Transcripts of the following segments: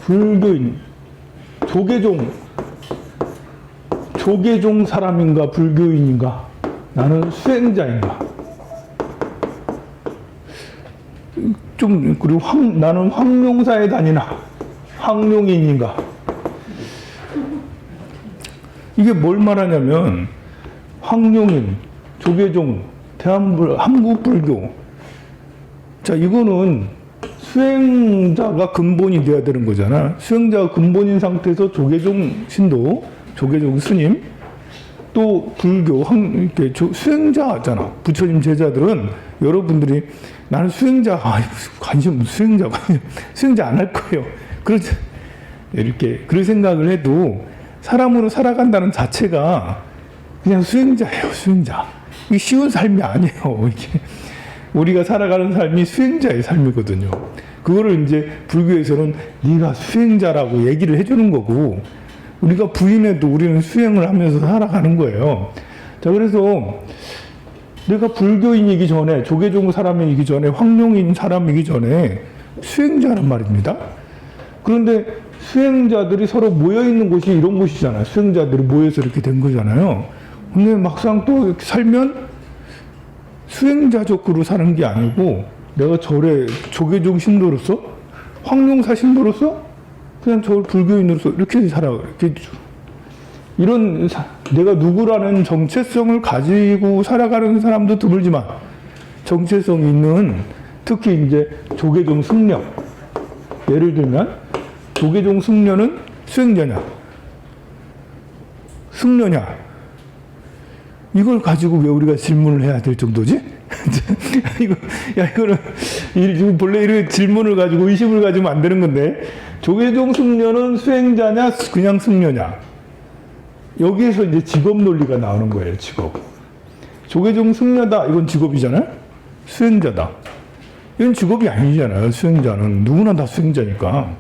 불교인, 조계종 사람인가 불교인인가? 나는 수행자인가? 좀 그리고 나는 황룡사에 다니나 황룡인인가? 이게 뭘 말하냐면 황룡인, 조계종, 한국불교. 자, 이거는 수행자가 근본이 돼야 되는 거잖아. 수행자가 근본인 상태에서 조계종 신도, 조계종 스님, 또 불교, 이렇게 수행자잖아. 부처님 제자들은 여러분들이 나는 수행자, 관심, 수행자 안 할 거예요. 그렇지. 이렇게, 그런 생각을 해도 사람으로 살아간다는 자체가 그냥 수행자예요, 수행자. 이게 쉬운 삶이 아니에요. 이게 우리가 살아가는 삶이 수행자의 삶이거든요. 그거를 이제 불교에서는 네가 수행자라고 얘기를 해주는 거고, 우리가 부인해도 우리는 수행을 하면서 살아가는 거예요. 자, 그래서 내가 불교인이기 전에, 조계종 사람이기 전에, 황룡인 사람이기 전에 수행자란 말입니다. 그런데 수행자들이 서로 모여있는 곳이 이런 곳이잖아요. 수행자들이 모여서 이렇게 된 거잖아요. 근데 막상 또 이렇게 살면 수행자적으로 사는 게 아니고 내가 절에 조계종 신도로서, 황룡사 신도로서, 그냥 저 불교인으로서 이렇게 살아. 이렇게 이런 내가 누구라는 정체성을 가지고 살아가는 사람도 드물지만 정체성이 있는, 특히 이제 조계종 승려, 예를 들면 조계종 승려는 수행자냐 승려냐, 이걸 가지고 왜 우리가 질문을 해야 될 정도지? 이거는 지금 본래 이런 질문을 가지고 의심을 가지면 안 되는 건데, 조계종 승려는 수행자냐 그냥 승려냐, 여기에서 이제 직업 논리가 나오는 거예요. 직업. 조계종 승려다, 이건 직업이잖아요. 수행자다, 이건 직업이 아니잖아요. 수행자는 누구나 다 수행자니까.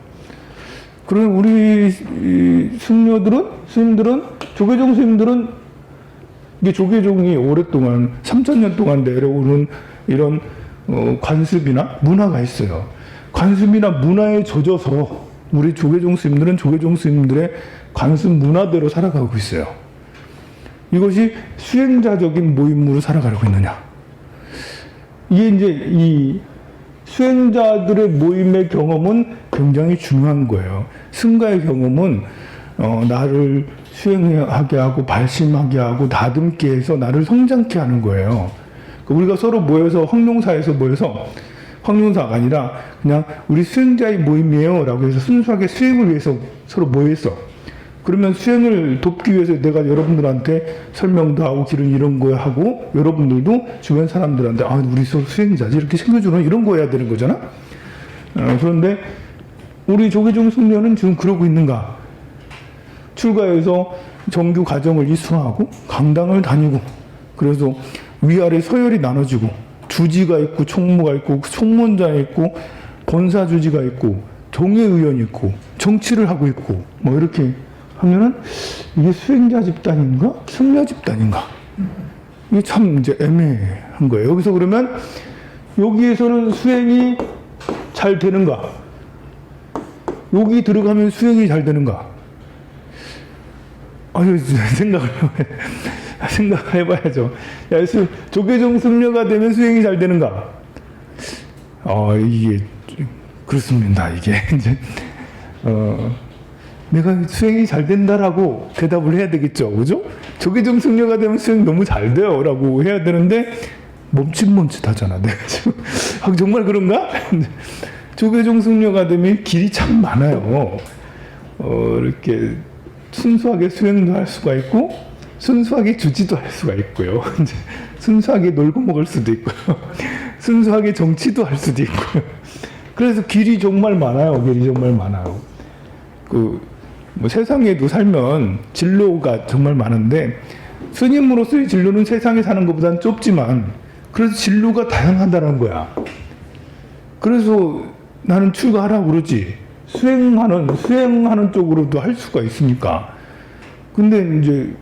그럼 우리 승려들은, 스님들은, 조계종 스님들은, 이게 조계종이 오랫동안 3000년 동안 내려오는 이런 관습이나 문화가 있어요. 관습이나 문화에 젖어서 우리 조계종 스님들은 조계종 스님들의 관습 문화대로 살아가고 있어요. 이것이 수행자적인 모임으로 살아가려고 했느냐. 이게 이제 이 수행자들의 모임의 경험은 굉장히 중요한 거예요. 승가의 경험은 나를 수행하게 하고 발심하게 하고 다듬게 해서 나를 성장케 하는 거예요. 우리가 서로 모여서 황룡사에서 모여서, 황룡사가 아니라 그냥 우리 수행자의 모임이에요 라고 해서 순수하게 수행을 위해서 서로 모여있어. 그러면 수행을 돕기 위해서 내가 여러분들한테 설명도 하고 길은 이런 거 하고, 여러분들도 주변 사람들한테 우리 서로 수행자지 이렇게 챙겨주는 이런 거 해야 되는 거잖아. 그런데 우리 조계종 승려는 지금 그러고 있는가? 출가해서 정규 과정을 이수하고 강당을 다니고, 그래서 위아래 서열이 나눠지고 주지가 있고 총무가 있고 총무원장이 있고 본사주지가 있고 종회의원이 있고 정치를 하고 있고 뭐 이렇게 하면은 이게 수행자 집단인가 승려 집단인가, 이게 참 이제 애매한 거예요. 여기서 그러면 여기에서는 수행이 잘 되는가, 여기 들어가면 수행이 잘 되는가? 생각을 해봐야죠. 조계종 승려가 되면 수행이 잘 되는가? 이게 그렇습니다. 이게 이제 내가 수행이 잘 된다라고 대답을 해야 되겠죠, 그죠? 조계종 승려가 되면 수행 너무 잘 돼요라고 해야 되는데 멈칫멈칫하잖아. 내가 지금 정말 그런가? 조계종 승려가 되면 길이 참 많아요. 이렇게 순수하게 수행도 할 수가 있고, 순수하게 주지도 할 수가 있고요. 순수하게 놀고 먹을 수도 있고요. 순수하게 정치도 할 수도 있고요. 그래서 길이 정말 많아요. 길이 정말 많아요. 뭐 세상에도 살면 진로가 정말 많은데, 스님으로서의 진로는 세상에 사는 것보다는 좁지만, 그래서 진로가 다양하다는 거야. 그래서 나는 출가하라고 그러지. 수행하는 쪽으로도 할 수가 있으니까. 근데 이제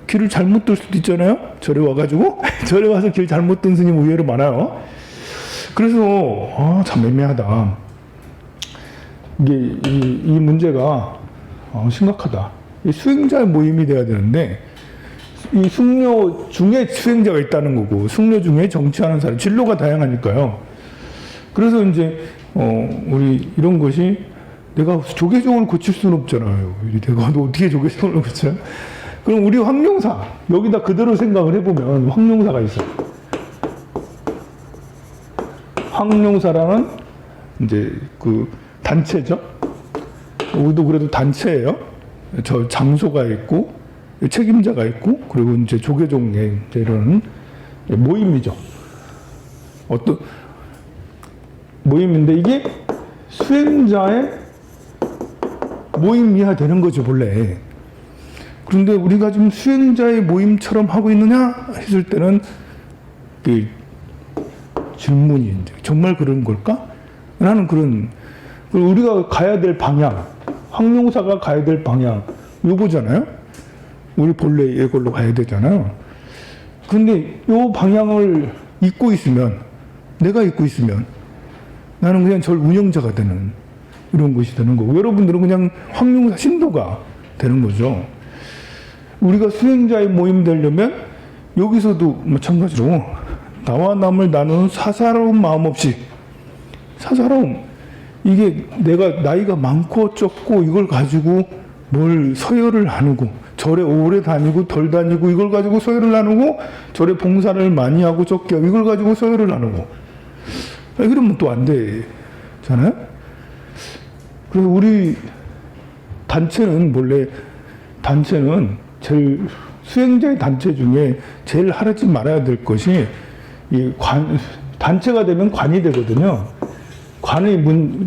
길을 잘못 들 수도 있잖아요. 절에 와가지고 절에 와서 길 잘못 든 스님 의외로 많아요. 그래서 참 애매하다. 이게 이 문제가 심각하다. 이 수행자의 모임이 돼야 되는데 이 숙녀 중에 수행자가 있다는 거고 숙녀 중에 정치하는 사람 진로가 다양하니까요. 그래서 이제 우리 이런 것이 내가 조계종을 고칠 수는 없잖아요. 내가 어떻게 조계종을 고쳐요? 그럼 우리 황룡사 여기다 그대로 생각을 해보면 황룡사가 있어요. 황룡사라는 이제 그 단체죠. 우리도 그래도 단체예요. 저 장소가 있고 책임자가 있고 그리고 이제 조계종의 이런 모임이죠. 어떤 모임인데 이게 수행자의 모임이야 되는 거죠 본래. 그런데 우리가 지금 수행자의 모임처럼 하고 있느냐 했을 때는 그 질문이 이제 정말 그런 걸까? 라는 그런 우리가 가야 될 방향, 황룡사가 가야 될 방향 요거잖아요. 우리 본래 이걸로 가야 되잖아요. 근데 요 방향을 잊고 있으면 내가 잊고 있으면 나는 그냥 절 운영자가 되는 이런 것이 되는 거고 여러분들은 그냥 황룡사 신도가 되는 거죠. 우리가 수행자의 모임 되려면 여기서도 마찬가지로 나와 남을 나누는 사사로운 마음 없이 사사로움 이게 내가 나이가 많고 적고 이걸 가지고 뭘 서열을 나누고 절에 오래 다니고 덜 다니고 이걸 가지고 서열을 나누고 절에 봉사를 많이 하고 적게 하고 이걸 가지고 서열을 나누고 그러면 또 안 되잖아요. 그래서 우리 단체는 원래 단체는 제일 수행자의 단체 중에 제일 하지 말아야 될 것이 이 단체가 되면 관이 되거든요. 관의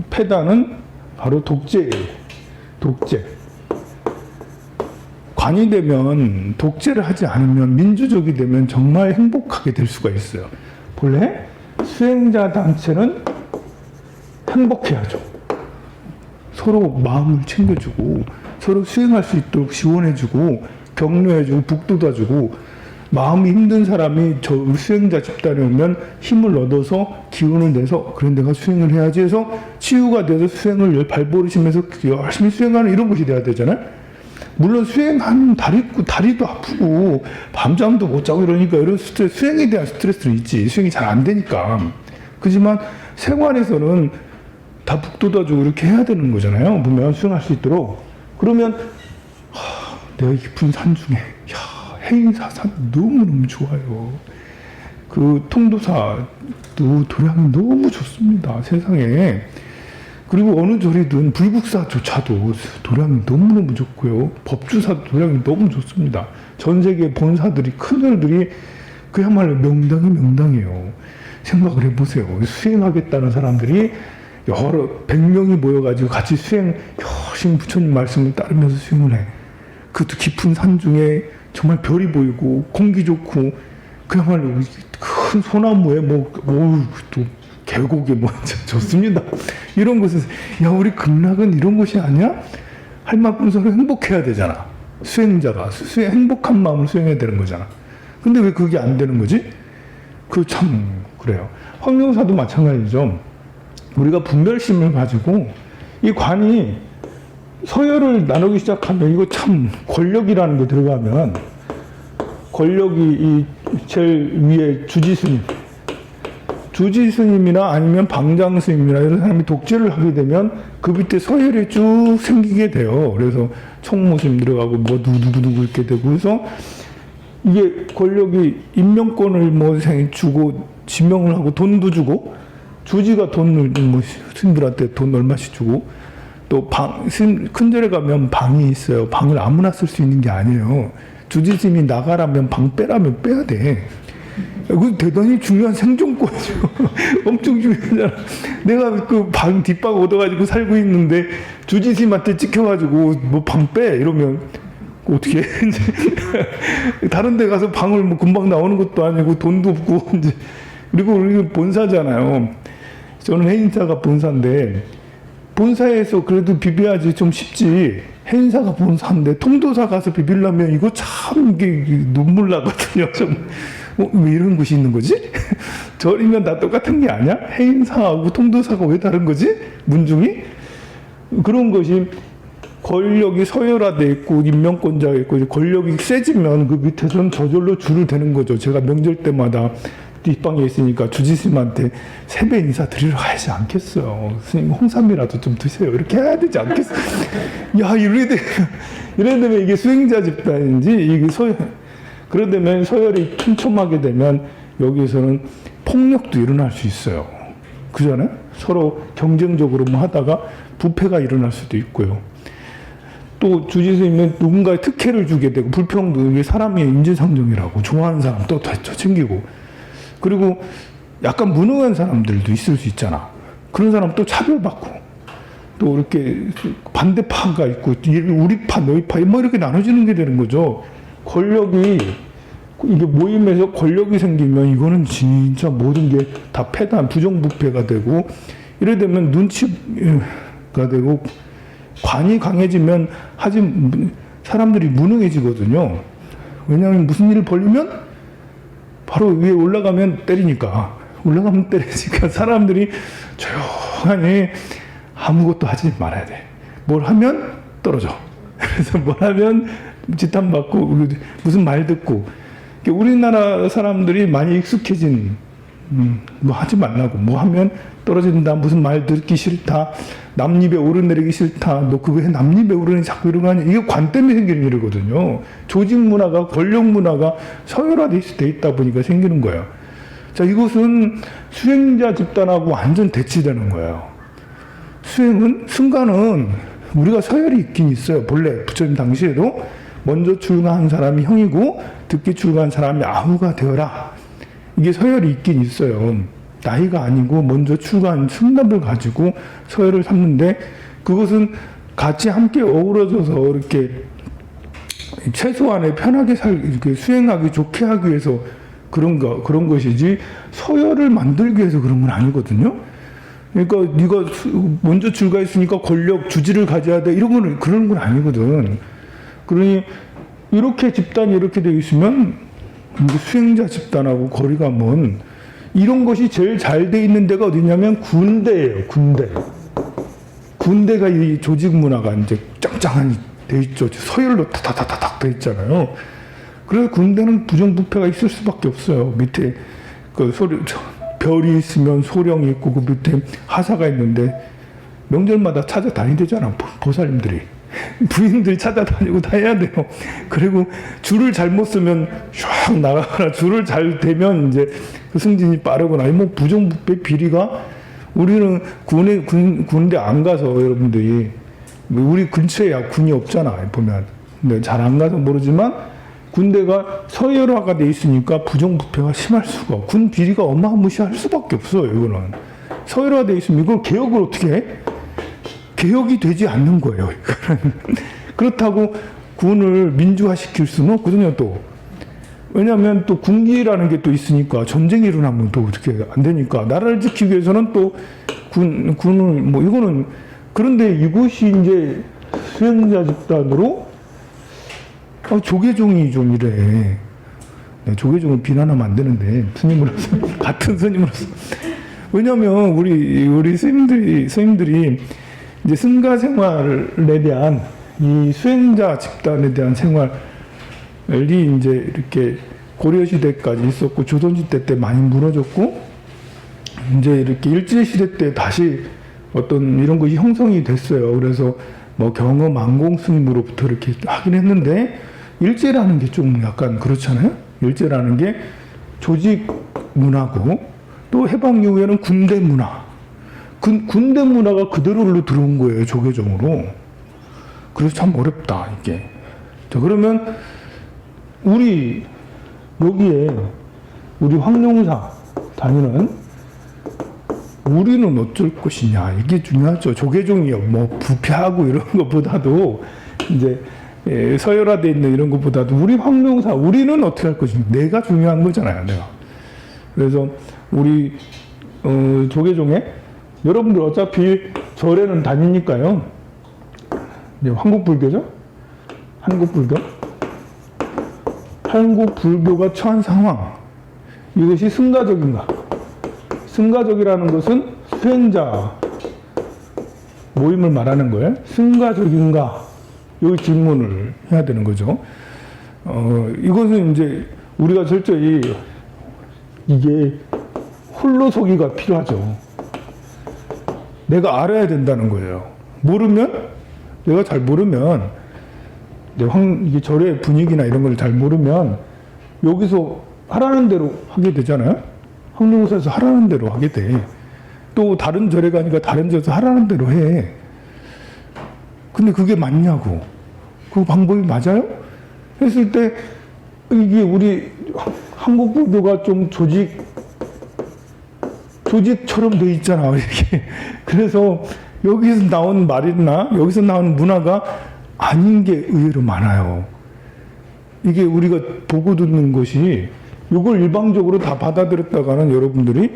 패단은 바로 독재예요. 독재. 관이 되면 독재를 하지 않으면 민주적이 되면 정말 행복하게 될 수가 있어요. 본래 수행자 단체는 행복해야죠. 서로 마음을 챙겨주고 서로 수행할 수 있도록 지원해주고 격려해주고 북돋아주고 마음이 힘든 사람이 저 수행자 집단에 오면 힘을 얻어서 기운을 내서 그래 내가 수행을 해야지 해서 치유가 돼서 수행을 발버릇이면서 열심히 수행하는 이런 것이 돼야 되잖아요. 물론 수행하는 다리도 아프고 밤잠도 못 자고 이러니까 이런 스트레스, 수행에 대한 스트레스는 있지. 수행이 잘 안 되니까. 그렇지만 생활에서는 다 북돋아주고 이렇게 해야 되는 거잖아요. 보면 수행할 수 있도록. 그러면 내가 깊은 산 중에 해인사 산 너무너무 좋아요. 그 통도사도 도량이 너무 좋습니다. 세상에. 그리고 어느 절이든 불국사조차도 도량이 너무너무 좋고요. 법주사도 도량이 너무 좋습니다. 전 세계 본사들이 큰 절들이 그야말로 명당이에요. 생각을 해보세요. 수행하겠다는 사람들이 여러 100명이 모여가지고 같이 수행 열심히 부처님 말씀을 따르면서 수행을 해. 그것도 깊은 산 중에 정말 별이 보이고 공기 좋고 그야말로 큰 소나무에 또 계곡에 좋습니다. 이런 곳에서 야 우리 극락은 이런 곳이 아니야? 할 만큼 서로 행복해야 되잖아. 수행자가 행복한 마음을 수행해야 되는 거잖아. 근데 왜 그게 안 되는 거지? 그 참 그래요. 황룡사도 마찬가지죠. 우리가 분별심을 가지고 이 관이 서열을 나누기 시작하면 이거 참 권력이라는 게 들어가면 권력이 이 제일 위에 주지스님이나 아니면 방장스님이나 이런 사람이 독재를 하게 되면 그 밑에 서열이 쭉 생기게 돼요. 그래서 총무심 들어가고 누구 이렇게 되고 그래서 이게 권력이 임명권을 주고 지명을 하고 돈도 주고 주지가 돈을 스님들한테 돈 얼마씩 주고 또 큰 절에 가면 방이 있어요. 방을 아무나 쓸 수 있는 게 아니에요. 주지스님이 나가라면 방 빼라면 빼야 돼. 그 대단히 중요한 생존권이죠. 엄청 중요하잖아. 내가 그 방 뒷방 얻어가지고 살고 있는데 주지스님한테 찍혀가지고 방 빼 이러면 어떻게 해? 다른 데 가서 방을 금방 나오는 것도 아니고 돈도 없고 이제 그리고 우리 본사잖아요. 저는 해인사가 본사인데 본사에서 그래도 비벼야지 좀 쉽지. 해인사가 본사인데 통도사 가서 비빌려면 이거 참 이게 눈물 나거든요. 좀 왜 이런 곳이 있는 거지? 절이면 다 똑같은 게 아니야? 해인사하고 통도사가 왜 다른 거지? 문중이? 그런 것이 권력이 서열화돼 있고 임명권자가 있고 권력이 세지면 그 밑에서는 저절로 줄을 대는 거죠. 제가 명절 때마다 뒷방에 있으니까 주지스님한테 세배 인사 드리러 가야지 않겠어요. 스님 홍삼이라도 좀 드세요. 이렇게 해야 되지 않겠어요. 야, 이래되면 이게 수행자 집단인지 이게 그러다면 서열이 촘촘하게 되면 여기에서는 폭력도 일어날 수 있어요. 그잖아요? 서로 경쟁적으로 뭐 하다가 부패가 일어날 수도 있고요. 또 주지스님은 누군가의 특혜를 주게 되고 불평등, 사람의 인지상정이라고 좋아하는 사람 또 챙기고, 그리고 약간 무능한 사람들도 있을 수 있잖아. 그런 사람 또 차별받고, 또 이렇게 반대파가 있고 우리 파 너희 파 뭐 이렇게 나눠지는 게 되는 거죠. 권력이 이게 모임에서 권력이 생기면 이거는 진짜 모든 게 다 패단 부정부패가 되고, 이래 되면 눈치가 되고 관이 강해지면 사람들이 무능해지거든요. 왜냐하면 무슨 일을 벌리면 바로 위에 올라가면 때리니까 사람들이 조용하니 아무것도 하지 말아야 돼. 뭘 하면 떨어져. 그래서 뭘 하면 지탄받고 무슨 말 듣고, 우리나라 사람들이 많이 익숙해진 뭐 하지 말라고, 뭐 하면 떨어진다, 무슨 말 듣기 싫다, 남입에 오르내리기 싫다, 너 그거 해, 남입에 오르내리 자꾸 이런 거 하냐. 이게 관 때문에 생기는 일이거든요. 조직 문화가, 권력 문화가 서열화돼 있다 보니까 생기는 거예요. 자, 이것은 수행자 집단하고 완전 대치되는 거예요. 순간은 우리가 서열이 있긴 있어요. 본래 부처님 당시에도 먼저 출가한 사람이 형이고 늦게 출가한 사람이 아후가 되어라. 이게 서열이 있긴 있어요. 나이가 아니고 먼저 출가한 승답을 가지고 서열을 삼는데, 그것은 같이 함께 어우러져서 이렇게 최소한의 편하게 이렇게 수행하기 좋게 하기 위해서 그런 것이지, 서열을 만들기 위해서 그런 건 아니거든요. 그러니까 네가 먼저 출가했으니까 권력 주지를 가져야 돼, 그런 건 아니거든. 그러니 이렇게 집단이 이렇게 되어 있으면 수행자 집단하고 거리가 먼, 이런 것이 제일 잘 돼 있는 데가 어디냐면 군대예요. 군대가 이 조직 문화가 이제 짱짱하니 돼 있죠. 서열로 타타타닥 돼 있잖아요. 그래서 군대는 부정부패가 있을 수밖에 없어요. 밑에 별이 있으면 소령이 있고 그 밑에 하사가 있는데 명절마다 찾아다니잖아. 보살님들이. 부인들이 찾아다니고 다 해야 돼요. 그리고 줄을 잘못 쓰면 슉 나가거나, 줄을 잘 대면 이제 그 승진이 빠르거나, 뭐 부정부패 비리가, 우리는 군대 안 가서 여러분들이, 우리 근처에 군이 없잖아 보면. 근데 잘 안 가서 모르지만 군대가 서열화가 돼 있으니까 부정부패가 심할 수가, 군 비리가 어마무시할 수밖에 없어요. 이거는 서열화돼 있으면 이걸 개혁을 어떻게 해? 개혁이 되지 않는 거예요. 그렇다고 군을 민주화시킬 수는 없거든요. 또 왜냐하면 또 군기라는 게 또 있으니까 전쟁이 일어나면 또 어떻게 안 되니까, 나라를 지키기 위해서는 또 군을 뭐 이거는, 그런데 이것이 이제 수행자 집단으로 조계종이 좀 이래. 조계종을 비난하면 안 되는데, 스님으로서 같은 스님으로서. 왜냐하면 우리 스님들이 이제 승가 생활에 대한, 이 수행자 집단에 대한 생활이 이제 이렇게 고려시대까지 있었고, 조선시대 때 많이 무너졌고, 이제 이렇게 일제시대 때 다시 어떤 이런 것이 형성이 됐어요. 그래서 뭐 경험 안공 스님으로부터 이렇게 하긴 했는데, 일제라는 게 좀 약간 그렇잖아요. 일제라는 게 조직 문화고, 또 해방 이후에는 군대 문화. 군대 문화가 그대로로 들어온 거예요, 조계종으로. 그래서 참 어렵다, 이게. 자, 그러면 여기에 우리 황룡사 다니는 우리는 어쩔 것이냐, 이게 중요하죠. 조계종이요, 뭐 부패하고 이런 것보다도, 이제 서열화되어 있는 이런 것보다도 우리 황룡사, 우리는 어떻게 할 것이냐, 내가 중요한 거잖아요, 내가. 그래서 우리 조계종에, 여러분들 어차피 절에는 다니니까요. 이제 한국불교죠? 한국불교가 처한 상황. 이것이 승가적인가? 승가적이라는 것은 수행자 모임을 말하는 거예요. 승가적인가? 이 질문을 해야 되는 거죠. 이것은 이제 우리가 철저히 이게 홀로서기가 필요하죠. 내가 알아야 된다는 거예요. 모르면, 내가 잘 모르면, 이게 절의 분위기나 이런 걸 잘 모르면 여기서 하라는 대로 하게 되잖아요. 황룡사에서 하라는 대로 하게 돼. 또 다른 절에 가니까 다른 절에서 하라는 대로 해. 근데 그게 맞냐고. 그 방법이 맞아요? 했을 때 이게 우리 한국 불교가 좀 조직처럼 돼 있잖아. 이렇게. 그래서 여기서 나온 말이나 여기서 나온 문화가 아닌 게 의외로 많아요. 이게 우리가 보고 듣는 것이 이걸 일방적으로 다 받아들였다가는 여러분들이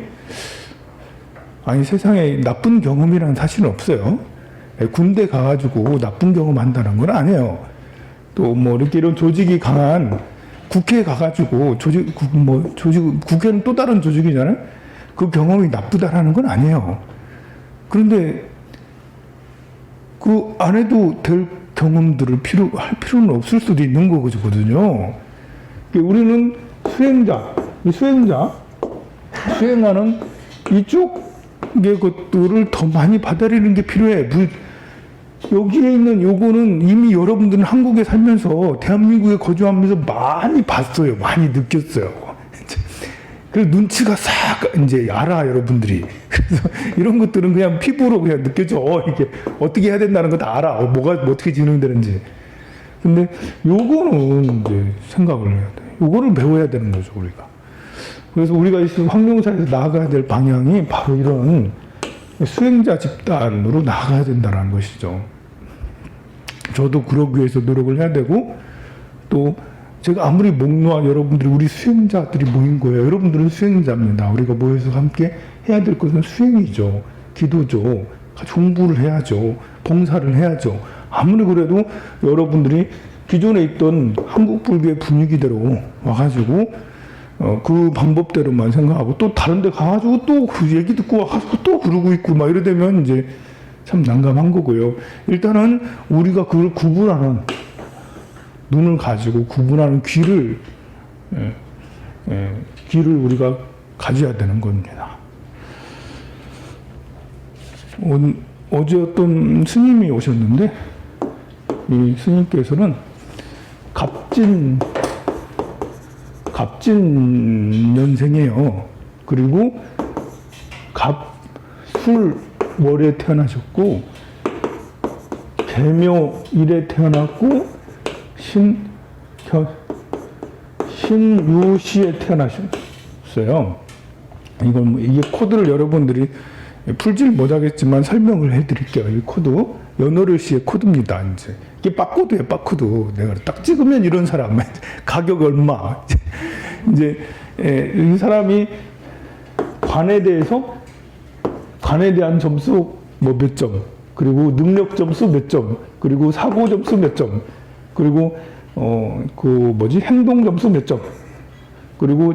아니 세상에 나쁜 경험이라는 사실은 없어요. 군대 가가지고 나쁜 경험 한다는 건 아니에요. 또 뭐 이렇게 이런 조직이 강한 국회에 가가지고 국회는 또 다른 조직이잖아요. 그 경험이 나쁘다라는 건 아니에요. 그런데 그 안 해도 될 경험들을 할 필요는 없을 수도 있는 거거든요. 우리는 수행하는 이쪽의 것들을 더 많이 받아들이는 게 필요해. 여기에 있는 요거는 이미 여러분들은 한국에 살면서 대한민국에 거주하면서 많이 봤어요. 많이 느꼈어요. 그래서 눈치가 싹 이제 알아, 여러분들이. 그래서 이런 것들은 그냥 피부로 그냥 느껴져. 이게 어떻게 해야 된다는 거 다 알아. 뭐가 어떻게 진행되는지. 근데 요거는 이제 생각을 해야 돼. 요거를 배워야 되는 거죠, 우리가. 그래서 우리가 황룡사에서 나아가야 될 방향이 바로 이런 수행자 집단으로 나아가야 된다는 것이죠. 저도 그러기 위해서 노력을 해야 되고, 또 제가 아무리 목놓아 여러분들이 우리 수행자들이 모인 거예요. 여러분들은 수행자입니다. 우리가 모여서 함께 해야 될 것은 수행이죠. 기도죠. 공부를 해야죠. 봉사를 해야죠. 아무리 그래도 여러분들이 기존에 있던 한국 불교의 분위기대로 와가지고 그 방법대로만 생각하고 또 다른 데 가가지고 또 그 얘기 듣고 와가지고 또 그러고 있고 막 이래 되면 이제 참 난감한 거고요. 일단은 우리가 그걸 구분하는 눈을 가지고 구분하는 귀를 우리가 가져야 되는 겁니다. 어제 어떤 스님이 오셨는데 이 스님께서는 갑진 년생이에요. 그리고 갑술월에 태어나셨고 개묘일에 태어났고 신유시에 태어나셨어요. 이게 코드를 여러분들이 풀지를 못하겠지만 설명을 해드릴게요. 이 코드 연월일시의 코드입니다. 이제 이게 바코드예요. 바코드. 내가 딱 찍으면 이런 사람 가격 얼마. 이제 이 사람이 관에 대한 점수 뭐 몇 점, 그리고 능력 점수 몇 점, 그리고 사고 점수 몇 점, 그리고 행동 점수 몇 점, 그리고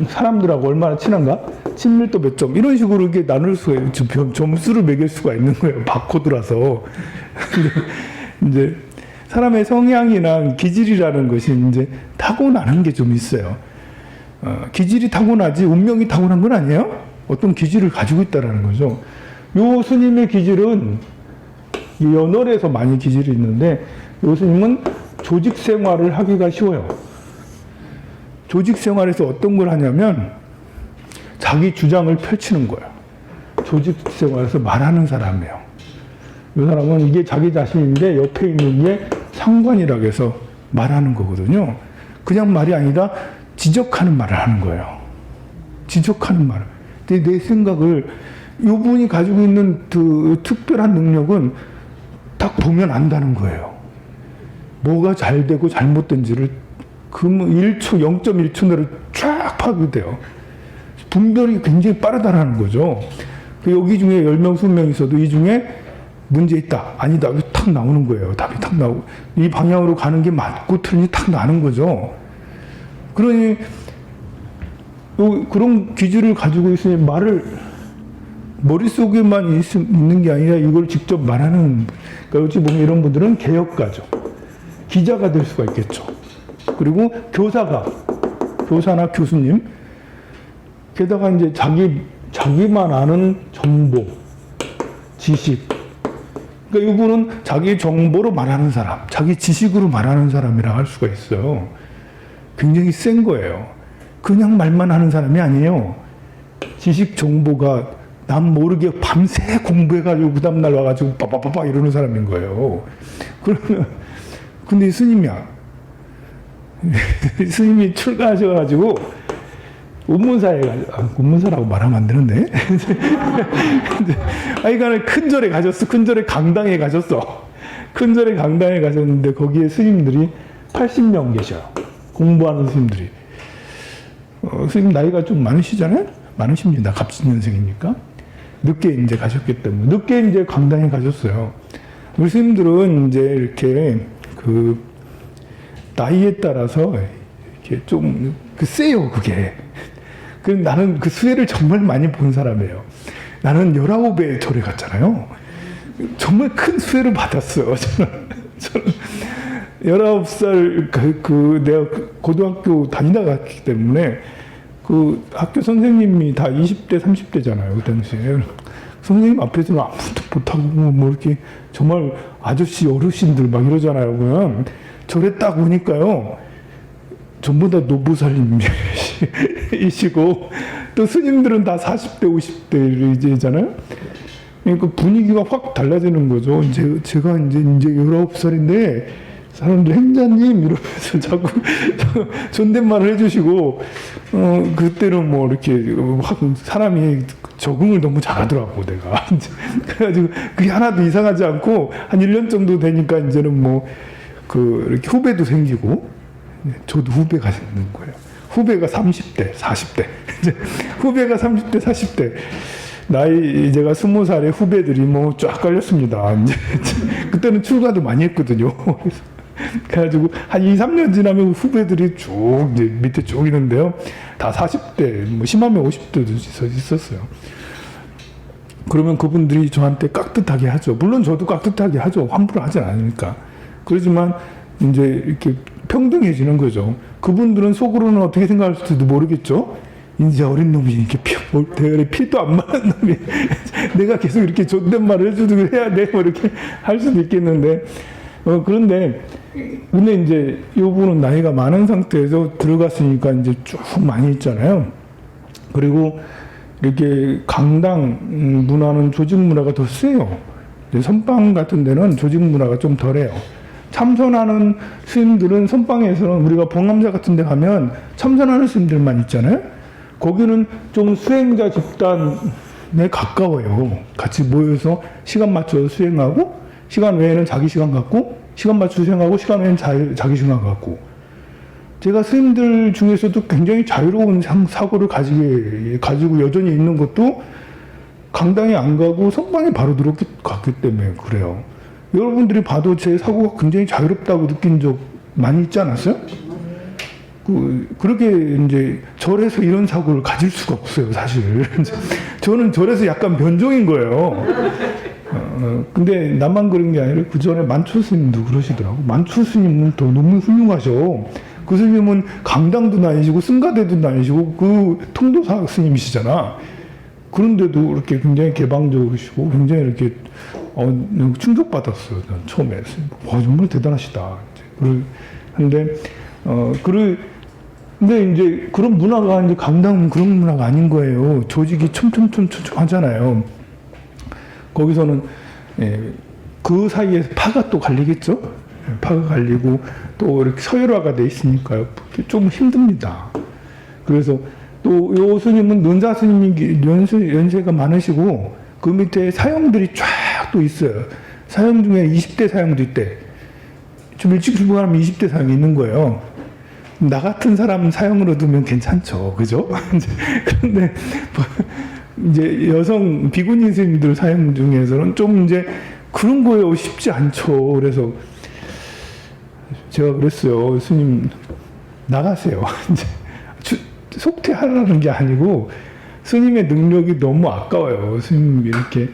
사람들하고 얼마나 친한가, 친밀도 몇 점, 이런 식으로 이렇게 나눌 수가 있어요. 점수를 매길 수가 있는 거예요. 바코드라서. 이제 사람의 성향이나 기질이라는 것이 이제 타고나는 게 좀 있어요. 기질이 타고나지 운명이 타고난 건 아니에요. 어떤 기질을 가지고 있다라는 거죠. 요 스님의 기질은 연월에서 많이 기질이 있는데, 요 스님은 조직 생활을 하기가 쉬워요. 조직 생활에서 어떤 걸 하냐면 자기 주장을 펼치는 거예요. 조직 생활에서 말하는 사람이에요. 이 사람은 이게 자기 자신인데 옆에 있는 게 상관이라고 해서 말하는 거거든요. 그냥 말이 아니라 지적하는 말을 하는 거예요. 지적하는 말을. 내 생각을, 이분이 가지고 있는 그 특별한 능력은 딱 보면 안다는 거예요. 뭐가 잘 되고 잘못된지를 0.1초 내로 쫙 파악이 돼요. 분별이 굉장히 빠르다라는 거죠. 여기 중에 10명, 20명 있어도 이 중에 문제 있다, 아니다, 탁 나오는 거예요. 답이 탁 나오고, 이 방향으로 가는 게 맞고 틀린지 탁 나는 거죠. 그러니 그런 기질을 가지고 있으니 머릿속에만 있는 게 아니라 이걸 직접 말하는, 그러니까 어찌 보면 이런 분들은 개혁가죠. 기자가 될 수가 있겠죠. 그리고 교사나 교수님, 게다가 이제 자기만 아는 정보, 지식. 그러니까 이분은 자기 정보로 말하는 사람, 자기 지식으로 말하는 사람이라 할 수가 있어요. 굉장히 센 거예요. 그냥 말만 하는 사람이 아니에요. 지식 정보가 남 모르게 밤새 공부해가지고 그 다음날 와가지고 빠빠빠빠 이러는 사람인 거예요. 그러면 근데 스님이야. 스님이 출가하셔가지고 운문사라고 말하면 안 되는데. 하여간에 큰 절에 가셨어. 큰 절에 강당에 가셨어. 큰 절에 강당에 가셨는데 거기에 스님들이 80명 계셔요. 공부하는 스님들이. 스님 나이가 좀 많으시잖아요? 많으십니다. 갑신년생이니까. 늦게 이제 가셨기 때문에. 늦게 이제 강당에 가셨어요. 우리 스님들은 이제 이렇게 나이에 따라서 이렇게 좀 세요, 그게. 나는 그 수혜를 정말 많이 본 사람이에요. 나는 19배 절에 갔잖아요. 정말 큰 수혜를 받았어요. 저는 19살 내가 고등학교 다니다 갔기 때문에 그 학교 선생님이 다 20대, 30대잖아요. 그 당시에. 선생님 앞에서는 아무것도 못하고 뭐 이렇게 정말 아저씨 어르신들 막 이러잖아요. 그냥 절에 딱 오니까요. 전부 다 노부살님이시고 또 스님들은 다 40대, 50대잖아요. 그러니까 분위기가 확 달라지는 거죠. 제가 이제 19살인데 사람들 행자님 이러면서 자꾸 존댓말을 해주시고 그때는 뭐 이렇게 확 사람이 적응을 너무 잘하더라고 내가. 그래가지고 그게 하나도 이상하지 않고 한 1년 정도 되니까 이제는 뭐 이렇게 후배도 생기고 저도 후배가 생기는 거예요. 후배가 30대, 40대. 이제 후배가 30대, 40대. 나이 제가 20살에 후배들이 뭐 쫙 깔렸습니다. 이제 그때는 출가도 많이 했거든요. 그래가지고 한 2, 3년 지나면 후배들이 쭉 이제 밑에 쭉 있는데요. 다 40대, 뭐 심하면 50대도 있었어요. 그러면 그분들이 저한테 깍듯하게 하죠. 물론 저도 깍듯하게 하죠. 함부로 하진 않으니까. 그렇지만 이제 이렇게 평등해지는 거죠. 그분들은 속으로는 어떻게 생각할지도 모르겠죠. 이제 어린 놈이 이렇게 대열에 피도 안 마른 놈이 내가 계속 이렇게 존댓말을 해주고 해야 돼 뭐 이렇게 할 수도 있겠는데 그런데 근데 이제 이분은 나이가 많은 상태에서 들어갔으니까 이제 쭉 많이 있잖아요. 그리고 이렇게 강당 문화는 조직 문화가 더 세요. 선방 같은 데는 조직 문화가 좀 덜해요. 참선하는 스님들은 선방에서는 우리가 봉암사 같은 데 가면 참선하는 스님들만 있잖아요. 거기는 좀 수행자 집단에 가까워요. 같이 모여서 시간 맞춰서 수행하고 시간 외에는 자기 시간 갖고 시간 맞춰서 수행하고 시간 외에는 자기 시간 갖고 제가 스님들 중에서도 굉장히 자유로운 사고를 가지고 여전히 있는 것도 강당에 안 가고 선방에 바로 갔기 때문에 그래요. 여러분들이 봐도 제 사고가 굉장히 자유롭다고 느낀 적 많이 있지 않았어요? 그렇게 이제 절에서 이런 사고를 가질 수가 없어요, 사실. 저는 절에서 약간 변종인 거예요. 근데 나만 그런 게 아니라 그 전에 만초 스님도 그러시더라고. 만초 스님은 더 너무 훌륭하셔. 그 스님은 강당도 다니시고 승가대도 다니시고 그 통도사 스님이시잖아. 그런데도 이렇게 굉장히 개방적이시고 굉장히 이렇게 충격받았어요. 처음에. 정말 대단하시다. 근데 근데 이제 그런 문화가 이제 강당은 그런 문화가 아닌 거예요. 조직이 촘촘 하잖아요. 거기서는 그 사이에 파가 또 갈리겠죠. 파가 갈리고 또 이렇게 서열화가 돼 있으니까요. 좀 힘듭니다. 그래서 또 요 스님은 논사 스님이 연세가 많으시고 그 밑에 사형들이 쫙 또 있어요. 사형 중에 20대 사형도 있대. 좀 일찍 출근하면 20대 사형이 있는 거예요. 나 같은 사람 사형으로 두면 괜찮죠. 그죠? 그런데 이제 여성 비구니 스님들 사형 중에서는 좀 이제 그런 거예요. 쉽지 않죠. 그래서 제가 그랬어요. 스님 나가세요. 속퇴하라는 게 아니고 스님의 능력이 너무 아까워요. 스님이 이렇게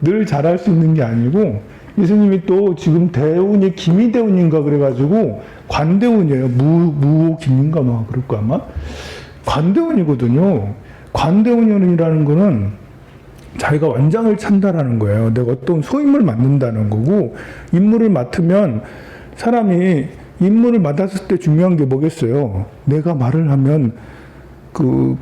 늘 잘할 수 있는 게 아니고, 이 스님이 또 지금 대운이 기미대운인가 그래가지고, 관대운이에요. 무호 기민가 막 그럴까 아마? 관대운이거든요. 관대운이라는 거는 자기가 완장을 찬다라는 거예요. 내가 어떤 소임을 맡는다는 거고, 임무를 맡으면 사람이 임무를 맡았을 때 중요한 게 뭐겠어요? 내가 말을 하면 그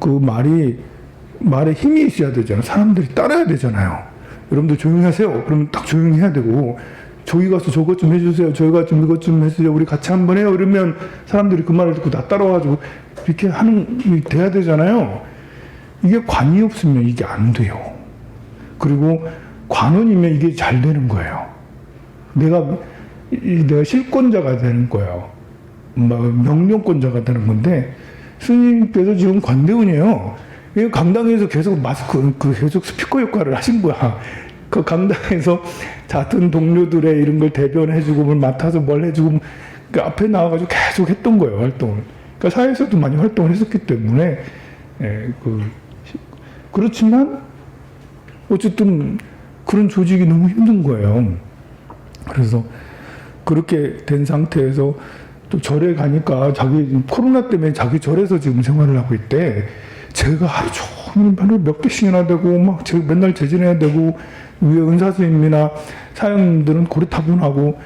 말에 힘이 있어야 되잖아요. 사람들이 따라야 되잖아요. 여러분들 조용히 하세요. 그러면 딱 조용히 해야 되고, 저기 가서 저것 좀 해주세요. 저기 가서 이것 좀 해주세요. 우리 같이 한번 해요. 이러면 사람들이 그 말을 듣고 다 따라와가지고 이렇게 돼야 되잖아요. 이게 관이 없으면 이게 안 돼요. 그리고 관원이면 이게 잘 되는 거예요. 내가 실권자가 되는 거예요. 명령권자가 되는 건데, 스님께서 지금 관대운이에요. 강당에서 계속 계속 스피커 역할을 하신 거야. 그 강당에서 같은 동료들의 이런 걸 대변해주고, 뭘 맡아서 뭘 해주고, 그 앞에 나와가지고 계속 했던 거예요, 활동을. 그러니까 사회에서도 많이 활동을 했었기 때문에, 그렇지만, 어쨌든 그런 조직이 너무 힘든 거예요. 그래서 그렇게 된 상태에서 또 절에 가니까 코로나 때문에 자기 절에서 지금 생활을 하고 있대. 제가 하루 종일 몇 개씩이나 되고, 막 맨날 재진해야 되고, 위에 은사스님이나 사장님들은 고리타분하고,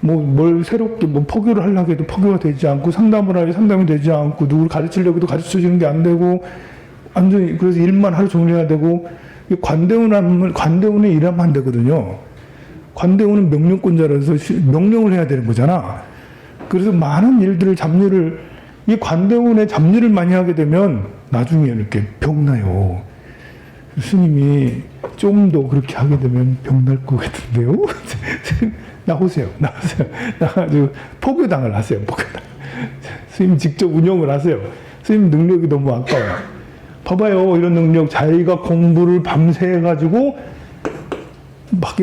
뭘 새롭게 포교를 하려고 해도 포교가 되지 않고, 상담을 하려 상담이 되지 않고, 누구를 가르치려고 해도 가르쳐주는 게 안 되고, 완전히, 그래서 일만 하루 종일 해야 되고, 관대운에 일하면 안 되거든요. 관대운은 명령권자라서 명령을 해야 되는 거잖아. 그래서 많은 일들을, 이 관대운에 잡일을 많이 하게 되면 나중에 이렇게 병나요. 스님이 좀 더 그렇게 하게 되면 병날 것 같은데요? 나오세요. 나가지고 포교당을 하세요. 포교당. 스님 직접 운영을 하세요. 스님 능력이 너무 아까워요. 봐봐요. 이런 능력. 자기가 공부를 밤새 해가지고 막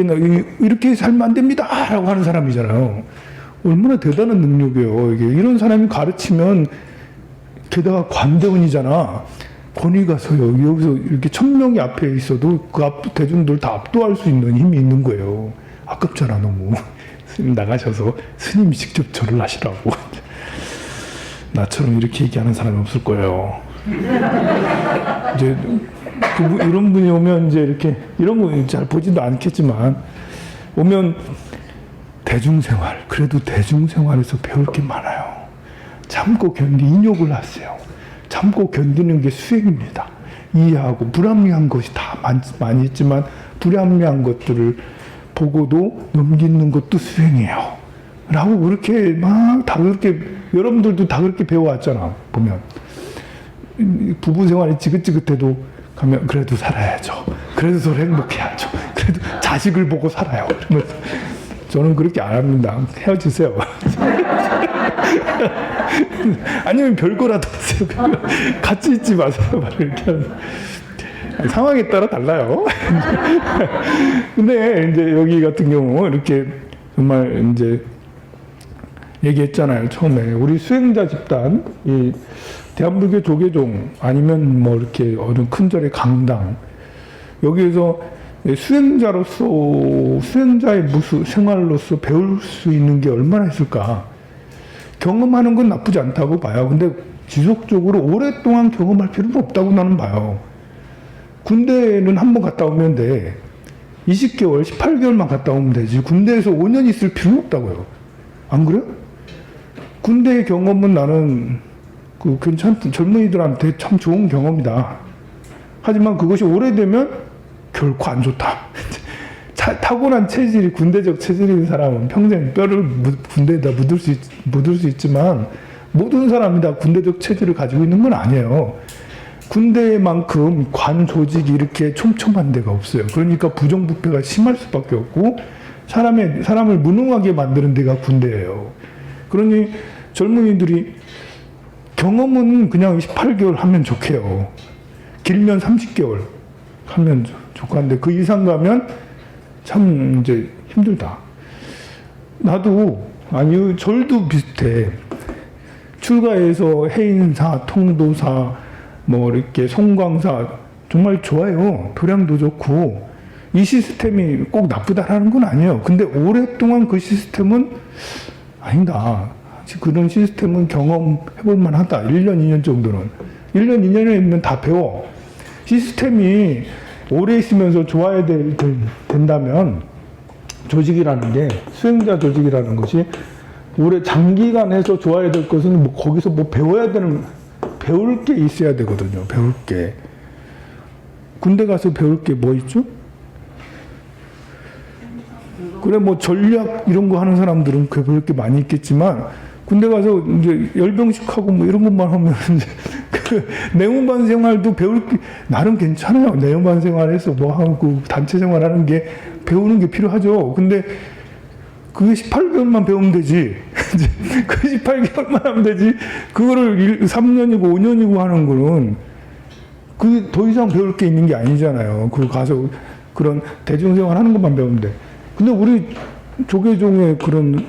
이렇게 살면 안 됩니다. 라고 하는 사람이잖아요. 얼마나 대단한 능력이에요. 이게 이런 사람이 가르치면, 게다가 관대운이잖아. 권위가 서요. 여기서 이렇게 1000명이 앞에 있어도 그 대중들 다 압도할 수 있는 힘이 있는 거예요. 아깝잖아, 너무. 스님 나가셔서 스님이 직접 절을 하시라고. 나처럼 이렇게 얘기하는 사람이 없을 거예요. 이제 이런 분이 오면 이제 이렇게 이런 거 잘 보지도 않겠지만 오면 대중생활, 그래도 대중생활에서 배울 게 많아요. 참고 인욕을 하세요. 참고 견디는 게 수행입니다. 이해하고 불합리한 것이 다 많이 있지만 불합리한 것들을 보고도 넘기는 것도 수행이에요. 라고 그렇게 막 다 그렇게 여러분들도 다 그렇게 배워왔잖아. 보면 부부 생활이 지긋지긋해도 가면 그래도 살아야죠. 그래도 서로 행복해야죠. 그래도 자식을 보고 살아요. 그러면서 저는 그렇게 안 합니다. 헤어지세요. 아니면 별거라도 하세요. 같이 있지 마세요. 이렇게 하는. 상황에 따라 달라요. 근데 이제 여기 같은 경우 이렇게 정말 이제 얘기했잖아요. 처음에 우리 수행자 집단, 이 대한불교 조계종 아니면 뭐 이렇게 어느 큰 절의 강당, 여기에서 수행자의 생활로서 배울 수 있는 게 얼마나 있을까. 경험하는 건 나쁘지 않다고 봐요. 근데 지속적으로 오랫동안 경험할 필요는 없다고 나는 봐요. 군대는 한 번 갔다 오면 돼. 20개월, 18개월만 갔다 오면 되지. 군대에서 5년 있을 필요는 없다고요. 안 그래요? 군대의 경험은 나는 젊은이들한테 참 좋은 경험이다. 하지만 그것이 오래되면 결코 안 좋다. 타고난 체질이 군대적 체질인 사람은 평생 뼈를 군대에다 묻을 수 있지만 모든 사람이 다 군대적 체질을 가지고 있는 건 아니에요. 군대만큼 관 조직이 이렇게 촘촘한 데가 없어요. 그러니까 부정부패가 심할 수밖에 없고 사람을 무능하게 만드는 데가 군대예요. 그러니 젊은이들이 경험은 그냥 18개월 하면 좋게요. 길면 30개월 하면 좋고 한데 그 이상 가면 참 이제 힘들다. 나도 절도 비슷해. 출가해서 해인사, 통도사, 뭐 이렇게 송광사 정말 좋아요. 도량도 좋고 이 시스템이 꼭 나쁘다라는 건 아니에요. 근데 오랫동안 그 시스템은 아니다. 그런 시스템은 경험해볼 만하다. 1년, 2년 정도는. 1년, 2년이면 다 배워. 시스템이 오래 있으면서 좋아야 된다면 조직이라는 게, 수행자 조직이라는 것이 오래 장기간 해서 좋아야 될 것은 뭐 거기서 뭐 배울 게 있어야 되거든요. 배울 게. 군대 가서 배울 게 뭐 있죠? 그래, 뭐 전략 이런 거 하는 사람들은 배울 게 많이 있겠지만, 군대 가서 이제 열병식하고 뭐 이런 것만 하면 이제 그 내무반 생활도 배울 게 나름 괜찮아요. 내무반 생활에서 뭐 하고 단체 생활하는 게 배우는 게 필요하죠. 근데 그게 18개월만 배우면 되지. 그 18개월만 하면 되지. 그거를 3년이고 5년이고 하는 거는 그 더 이상 배울 게 있는 게 아니잖아요. 그 가서 그런 대중생활 하는 것만 배우면 돼. 근데 우리 조계종의 그런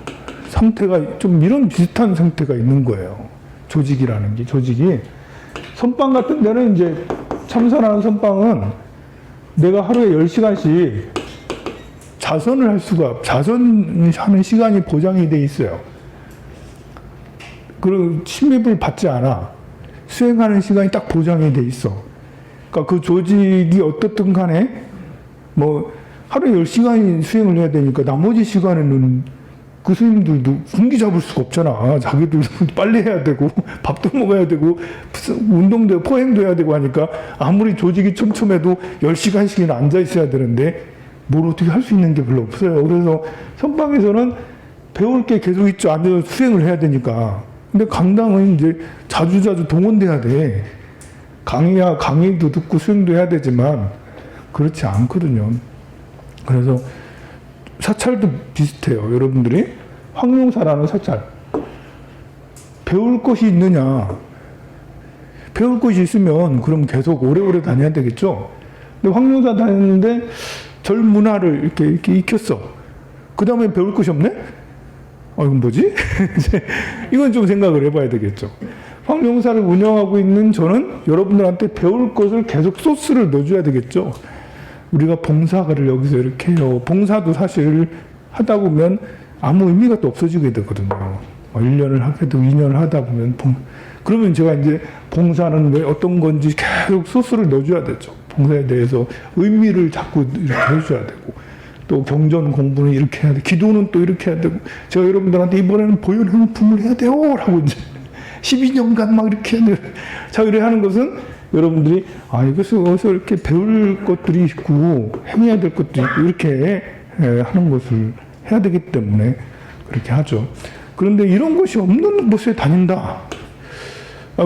상태가 좀 이런 비슷한 상태가 있는 거예요. 조직이라는 게, 조직이. 선빵 같은 데는 이제 참선하는 선빵은 내가 하루에 10시간씩 자선하는 시간이 보장이 돼 있어요. 그리고 침입을 받지 않아. 수행하는 시간이 딱 보장이 돼 있어. 그러니까 그 조직이 어떻든 간에 뭐 하루에 10시간 수행을 해야 되니까 나머지 시간에는 그 스님들도 군기 잡을 수가 없잖아. 자기들도 빨리 해야 되고 밥도 먹어야 되고 운동도 포행도 해야 되고 하니까 아무리 조직이 촘촘해도 10시간씩이나 앉아 있어야 되는데 뭘 어떻게 할 수 있는 게 별로 없어요. 그래서 선방에서는 배울 게 계속 있죠. 앉아서 수행을 해야 되니까. 근데 강당은 이제 자주자주 동원돼야 돼. 강의도 듣고 수행도 해야 되지만 그렇지 않거든요. 그래서 사찰도 비슷해요. 여러분들이 황룡사라는 사찰 배울 것이 있느냐? 배울 것이 있으면 그럼 계속 오래오래 다녀야 되겠죠. 근데 황룡사 다녔는데 절 문화를 이렇게 익혔어. 그 다음에 배울 것이 없네? 이건 뭐지? 이건 좀 생각을 해봐야 되겠죠. 황룡사를 운영하고 있는 저는 여러분들한테 배울 것을 계속 소스를 넣어줘야 되겠죠. 우리가 봉사를 여기서 이렇게 해요. 봉사도 사실 하다 보면 아무 의미가 또 없어지게 되거든요. 1년을 하게 되고 2년을 하다 보면 그러면 제가 이제 봉사는 왜 어떤 건지 계속 소스를 넣어줘야 되죠. 봉사에 대해서 의미를 자꾸 이렇게 해줘야 되고 또 경전 공부는 이렇게 해야 돼. 기도는 또 이렇게 해야 되고 제가 여러분들한테 이번에는 보현행품을 해야 돼요 라고 이제 12년간 막 이렇게 해야 돼. 자, 이래 하는 것은 여러분들이 이것을 이렇게 배울 것들이 있고 행해야 될 것도 있고 이렇게 하는 것을 해야 되기 때문에 그렇게 하죠. 그런데 이런 것이 없는 곳에 다닌다.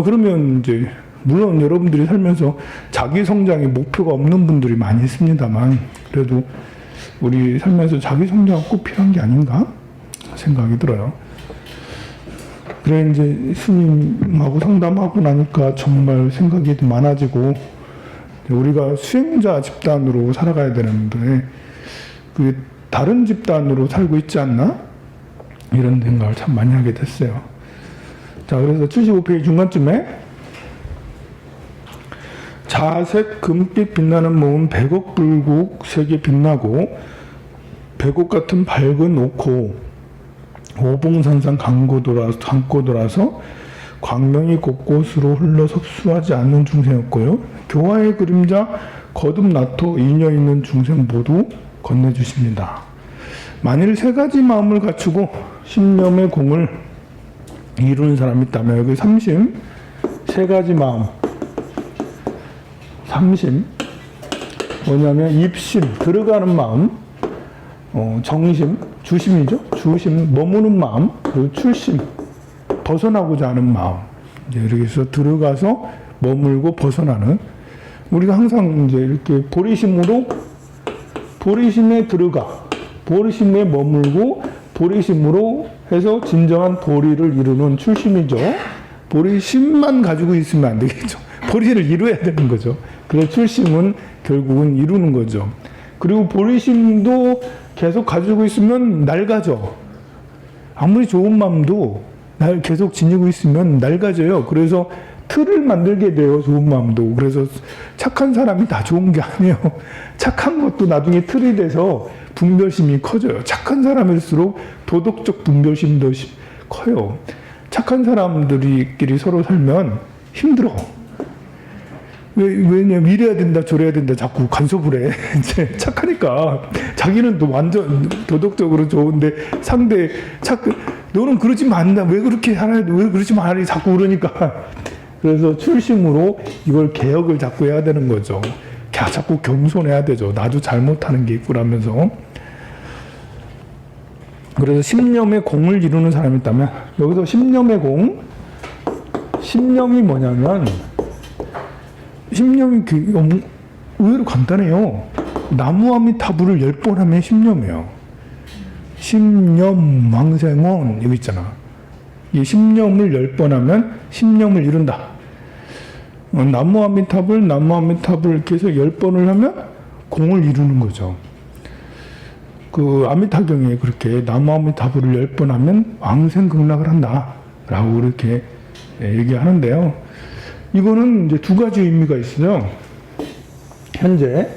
그러면 이제 물론 여러분들이 살면서 자기 성장의 목표가 없는 분들이 많이 있습니다만 그래도 우리 살면서 자기 성장은 꼭 필요한 게 아닌가 생각이 들어요. 그래 이제 스님하고 상담하고 나니까 정말 생각이 많아지고 우리가 수행자 집단으로 살아가야 되는데 그 다른 집단으로 살고 있지 않나? 이런 생각을 참 많이 하게 됐어요. 자, 그래서 75페이지 중간쯤에 자색 금빛 빛나는 몸은 백옥 불국 색이 빛나고 백옥 같은 밝은 옥호 오봉산산 강고 돌아서 광명이 곳곳으로 흘러 섭수하지 않는 중생이었고요. 교화의 그림자 거듭 나토 인여 있는 중생 모두 건네주십니다. 만일 세 가지 마음을 갖추고 신념의 공을 이루는 사람이 있다면 여기 삼심 세 가지 마음 삼심 뭐냐면 입심 들어가는 마음 정심 주심이죠. 주심 머무는 마음 그리고 출심 벗어나고자 하는 마음 이제 이렇게 해서 들어가서 머물고 벗어나는 우리가 항상 이제 이렇게 보리심에 들어가 보리심에 머물고 보리심으로 해서 진정한 보리를 이루는 출심이죠. 보리심만 가지고 있으면 안 되겠죠. 보리를 이루어야 되는 거죠. 그래서 출심은 결국은 이루는 거죠. 그리고 보리심도 계속 가지고 있으면 낡아져. 아무리 좋은 마음도 계속 지니고 있으면 낡아져요. 그래서 틀을 만들게 돼요, 좋은 마음도. 그래서 착한 사람이 다 좋은 게 아니에요. 착한 것도 나중에 틀이 돼서 분별심이 커져요. 착한 사람일수록 도덕적 분별심도 커요. 착한 사람들끼리 서로 살면 힘들어. 왜냐면 이래야 된다 저래야 된다 자꾸 간섭을 해. 이제 착하니까 자기는 또 완전 도덕적으로 좋은데 상대 너는 그러지 말라 왜 그렇게 살아야 돼 왜 그러지 말라 자꾸 그러니까 그래서 출심으로 이걸 개혁을 자꾸 해야 되는 거죠. 자꾸 겸손해야 되죠. 나도 잘못하는 게 있구라면서. 그래서 신념의 공을 이루는 사람이 있다면 여기서 신념의 공 신념이 뭐냐면 신념이 의외로 간단해요. 나무아미타불을 10번 하면 신념이에요. 신념, 왕생원, 이거 있잖아. 이 신념을 10번 하면 신념을 이룬다. 나무아미타불 이렇게 해서 10번을 하면 공을 이루는 거죠. 그 아미타경에 그렇게 나무아미타불을 10번 하면 왕생극락을 한다. 라고 그렇게 얘기하는데요. 이거는 이제 두 가지 의미가 있어요. 현재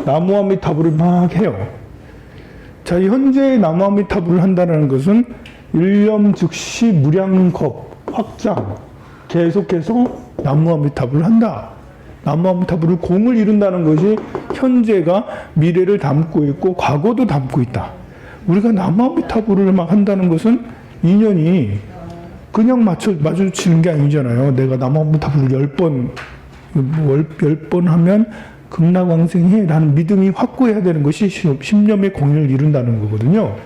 나무아미타불을 막 해요. 자, 이 현재 나무아미타불을 한다는 것은 일념 즉시 무량겁 확장 계속해서 나무아미타불을 한다. 나무아미타불을 공을 이룬다는 것이 현재가 미래를 담고 있고 과거도 담고 있다. 우리가 나무아미타불을 막 한다는 것은 인연이 그냥 마주치는 게 아니잖아요. 내가 나무아미타불을 10번 하면 극락왕생해 라는 믿음이 확고해야 되는 것이 신념의 공연을 이룬다는 거거든요.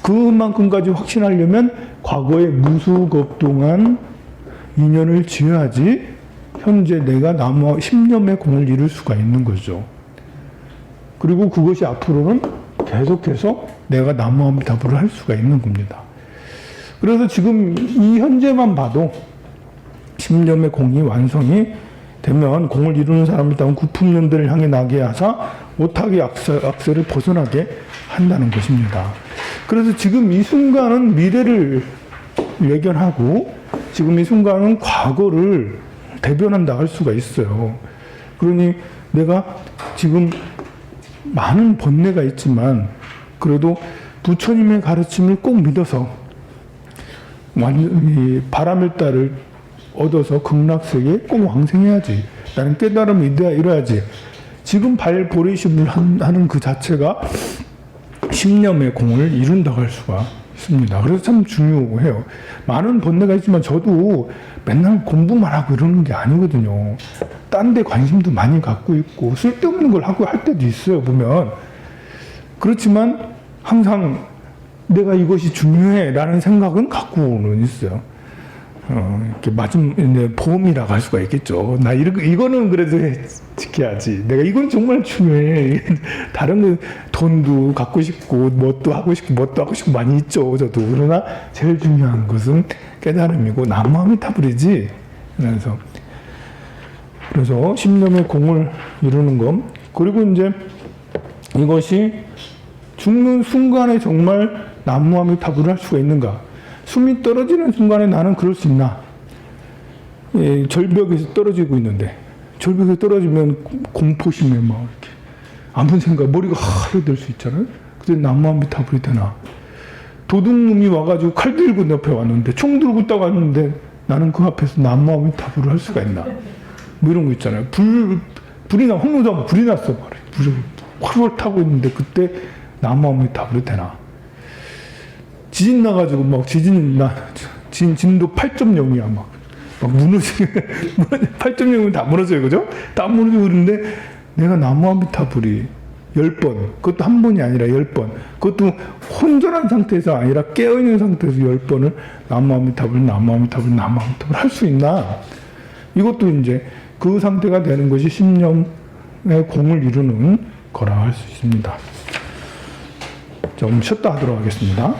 그만큼까지 확신하려면 과거에 무수겁동안 인연을 지어야지 현재 내가 신념의 공을 이룰 수가 있는 거죠. 그리고 그것이 앞으로는 계속해서 내가 나무아미타불을 할 수가 있는 겁니다. 그래서 지금 이 현재만 봐도 신념의 공이 완성이 되면 공을 이루는 사람을 따면 구품년대를 향해 나게 하사 오타기 악세를 벗어나게 한다는 것입니다. 그래서 지금 이 순간은 미래를 예견하고 지금 이 순간은 과거를 대변한다 할 수가 있어요. 그러니 내가 지금 많은 번뇌가 있지만 그래도 부처님의 가르침을 꼭 믿어서 완전히 바라밀다를 얻어서 극락세계에 꼭 왕생해야지. 나는 깨달음이 이뤄야지. 지금 발보리심을 하는 그 자체가 신념의 공을 이룬다고 할 수가 있습니다. 그래서 참 중요해요. 많은 번뇌가 있지만 저도 맨날 공부만 하고 이러는 게 아니거든요. 딴 데 관심도 많이 갖고 있고 쓸데없는 걸 하고 할 때도 있어요. 보면. 그렇지만 항상 내가 이것이 중요해 라는 생각은 갖고는 있어요. 이렇게 보험이라고 할 수가 있겠죠. 나 이거는 그래도 지켜야지. 내가 이건 정말 중요해. 다른 거 돈도 갖고 싶고, 뭣도 하고 싶고 많이 있죠. 저도. 그러나 제일 중요한 것은 깨달음이고, 나무아미타불이지. 그래서 신념의 공을 이루는 것. 그리고 이제 이것이 죽는 순간에 정말 나무아미타불을 할 수가 있는가? 숨이 떨어지는 순간에 나는 그럴 수 있나? 예, 절벽에서 떨어지고 있는데 절벽에 떨어지면 공포심에 막 이렇게 아무 생각 머리가 하얘 될 수 있잖아요. 그때 나무아미타불이 되나? 도둑놈이 와가지고 칼 들고 옆에 왔는데 총 들고 딱 왔는데 나는 그 앞에서 나무아미타불을 할 수가 있나? 뭐 이런 거 있잖아요. 불이 나 홍로당 불이 났어 말이야. 불이 활활 타고 있는데 그때 나무아미타불이 되나? 지진 나가지고 막 진도 8.0이야 막 무너지게 8.0은 다 무너져요, 그죠? 다 무너지고 그러는데 내가 나무아미타불이 10번, 그것도 한 번이 아니라 10번, 그것도 혼전한 상태에서 아니라 깨어있는 상태에서 10번을 나무아미타불 할 수 있나? 이것도 이제 그 상태가 되는 것이 신념의 공을 이루는 거라 할 수 있습니다. 좀 쉬었다 하도록 하겠습니다.